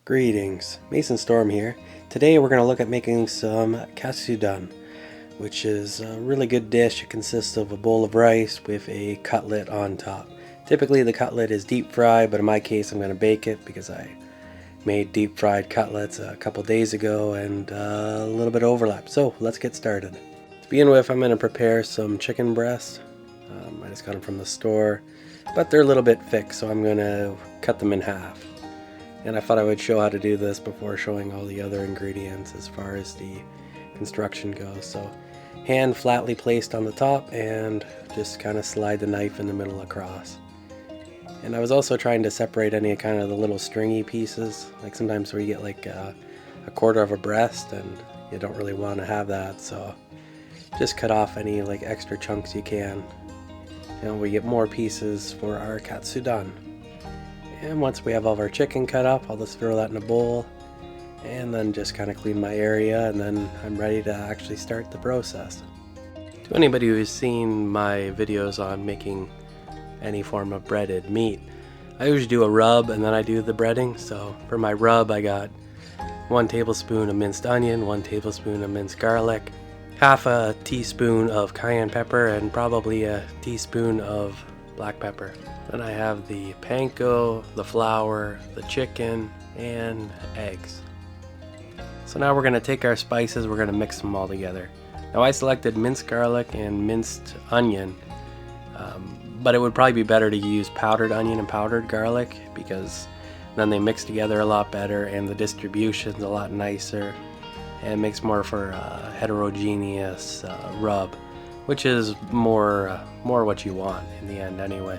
Greetings, Mason Storm here. Today we're going to look at making some Katsudon, which is a really good dish. It consists of a bowl of rice with a cutlet on top. Typically the cutlet is deep fried, but in my case I'm going to bake it because I made deep fried cutlets a couple days ago and a little bit of overlap. So let's get started. To begin with, I'm going to prepare some chicken breasts. I just got them from the store, but they're a little bit thick, so I'm going to cut them in half. And I thought I would show how to do this before showing all the other ingredients as far as the construction goes. So hand flatly placed on the top and just kind of slide the knife in the middle across. And I was also trying to separate any kind of the little stringy pieces, like sometimes where you get like a quarter of a breast and you don't really want to have that, so just cut off any like extra chunks you can. And we get more pieces for our Katsudon. And once we have all of our chicken cut up, I'll just throw that in a bowl and then just kind of clean my area, and then I'm ready to actually start the process. To anybody who's seen my videos on making any form of breaded meat, I usually do a rub and then I do the breading. So for my rub, I got 1 tablespoon of minced onion, 1 tablespoon of minced garlic, half a teaspoon of cayenne pepper, and probably a teaspoon of black pepper. Then I have the panko, the flour, the chicken, and eggs. So now we're going to take our spices, we're going to mix them all together. Now I selected minced garlic and minced onion, but it would probably be better to use powdered onion and powdered garlic because then they mix together a lot better and the distribution's a lot nicer and makes more for a heterogeneous rub, which is more what you want in the end anyway.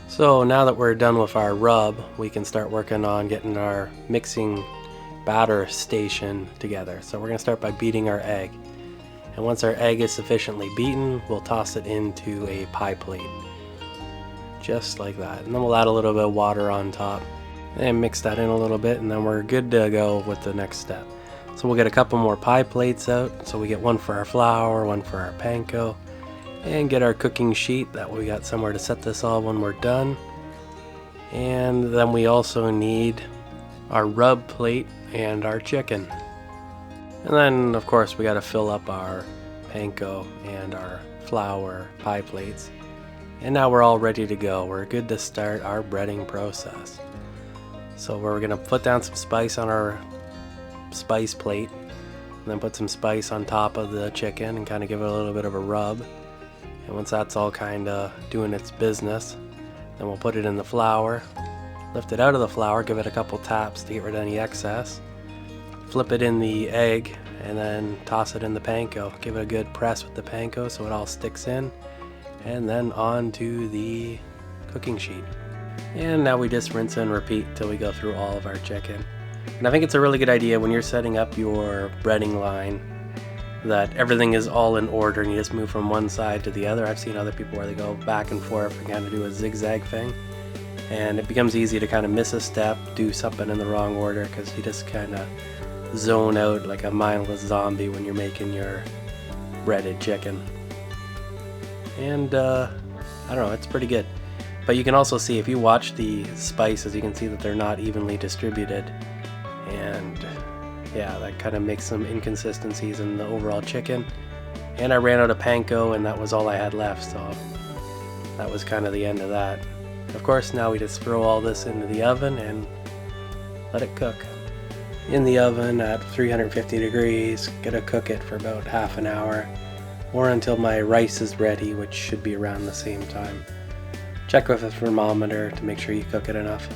So now that we're done with our rub, we can start working on getting our mixing batter station together. So we're going to start by beating our egg. And once our egg is sufficiently beaten, we'll toss it into a pie plate. Just like that. And then we'll add a little bit of water on top and mix that in a little bit, and then we're good to go with the next step. So we'll get a couple more pie plates out. So we get one for our flour, one for our panko, and get our cooking sheet. That way we got somewhere to set this all when we're done. And then we also need our rub plate and our chicken. And then of course we got to fill up our panko and our flour pie plates. And now we're all ready to go. We're good to start our breading process. So we're going to put down some spice on our spice plate, and then put some spice on top of the chicken and kind of give it a little bit of a rub. And once that's all kind of doing its business, then we'll put it in the flour, lift it out of the flour, give it a couple taps to get rid of any excess, flip it in the egg, and then toss it in the panko. Give it a good press with the panko so it all sticks in, and then onto the cooking sheet. And now we just rinse and repeat till we go through all of our chicken. And I think it's a really good idea when you're setting up your breading line that everything is all in order and you just move from one side to the other. I've seen other people where they go back and forth and kind of do a zigzag thing, and it becomes easy to kind of miss a step, do something in the wrong order, because you just kind of zone out like a mindless zombie when you're making your breaded chicken. And I don't know, it's pretty good. But you can also see, if you watch the spices, you can see that they're not evenly distributed, and yeah, that kind of makes some inconsistencies in the overall chicken. And I ran out of panko and that was all I had left, so that was kind of the end of that. Of course, now we just throw all this into the oven and let it cook. In the oven at 350 degrees, gonna cook it for about half an hour, or until my rice is ready, which should be around the same time. Check with a thermometer to make sure you cook it enough.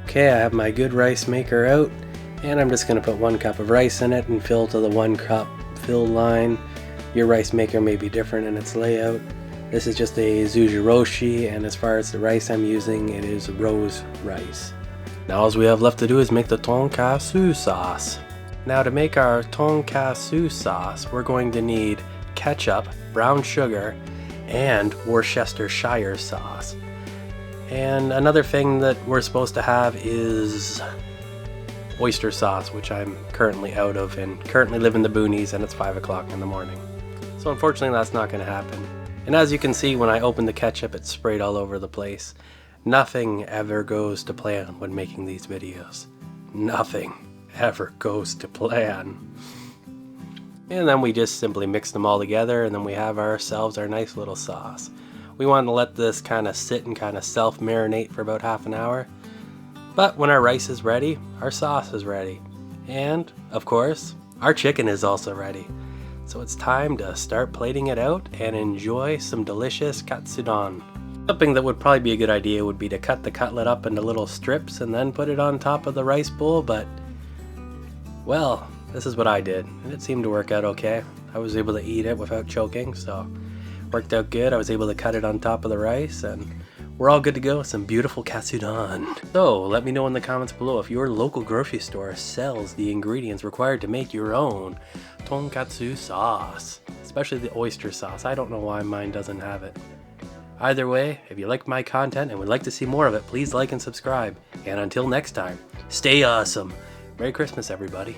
Okay, I have my good rice maker out, and I'm just going to put 1 cup of rice in it and fill to the 1 cup fill line. Your rice maker may be different in its layout. This is just a zujiroshi, and as far as the rice I'm using, it is rose rice. Now all we have left to do is make the tonkatsu sauce. Now to make our tonkatsu sauce, we're going to need ketchup, brown sugar, and Worcestershire sauce. And another thing that we're supposed to have is oyster sauce, which I'm currently out of and currently live in the boonies, and it's 5 o'clock in the morning. So unfortunately that's not going to happen. And as you can see, when I opened the ketchup, it sprayed all over the place. Nothing ever goes to plan when making these videos. nothing ever goes to plan. And then we just simply mix them all together, and then we have ourselves our nice little sauce. We want to let this kind of sit and kind of self-marinate for about half an hour. But when our rice is ready, our sauce is ready. And, of course, our chicken is also ready. So it's time to start plating it out and enjoy some delicious katsudon. Something that would probably be a good idea would be to cut the cutlet up into little strips and then put it on top of the rice bowl, but, well, this is what I did, and it seemed to work out okay. I was able to eat it without choking, so worked out good. I was able to cut it on top of the rice, and we're all good to go with some beautiful katsudon. So let me know in the comments below if your local grocery store sells the ingredients required to make your own tonkatsu sauce, especially the oyster sauce. I don't know why mine doesn't have it. Either way, if you like my content and would like to see more of it, please like and subscribe. And until next time, stay awesome. Merry Christmas, everybody.